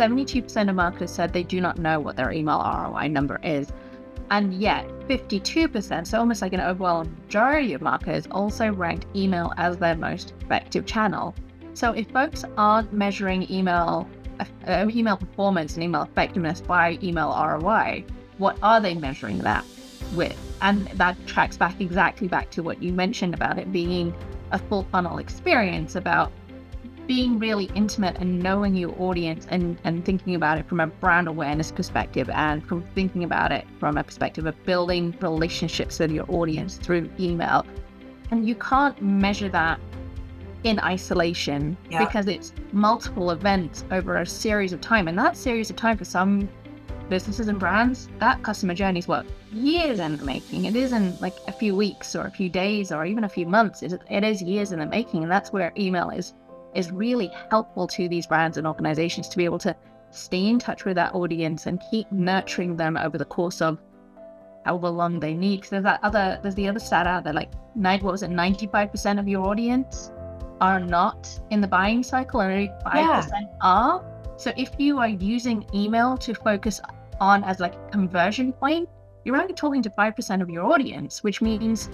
72% of marketers said they do not know what their email ROI number is. And yet 52%, so almost like an overwhelming majority of marketers, also ranked email as their most effective channel. So if folks aren't measuring email performance and email effectiveness by email ROI, what are they measuring that with? And that tracks exactly back to what you mentioned about it being a full funnel experience, about being really intimate and knowing your audience and thinking about it from a brand awareness perspective, and from thinking about it from a perspective of building relationships with your audience through email. And you can't measure that in isolation because it's multiple events over a series of time. And that series of time for some businesses and brands, that customer journey is what, years in the making. It isn't like a few weeks or a few days or even a few months. It is years in the making. And that's where email is really helpful to these brands and organizations to be able to stay in touch with that audience and keep nurturing them over the course of however long they need. Because there's the other stat out there, like 95% of your audience are not in the buying cycle, and only 5% are. So if you are using email to focus on as like a conversion point, you're only talking to 5% of your audience, which means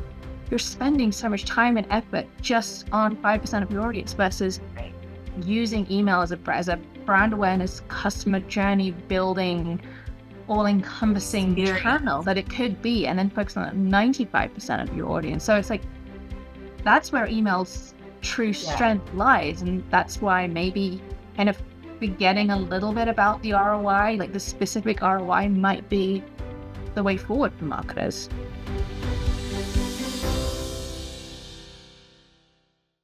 you're spending so much time and effort just on 5% of your audience versus using email as a brand awareness, customer journey building, all-encompassing channel that it could be, and then focus on 95% of your audience. So it's like, that's where email's true strength lies. And that's why maybe kind of forgetting a little bit about the ROI, like the specific ROI, might be the way forward for marketers.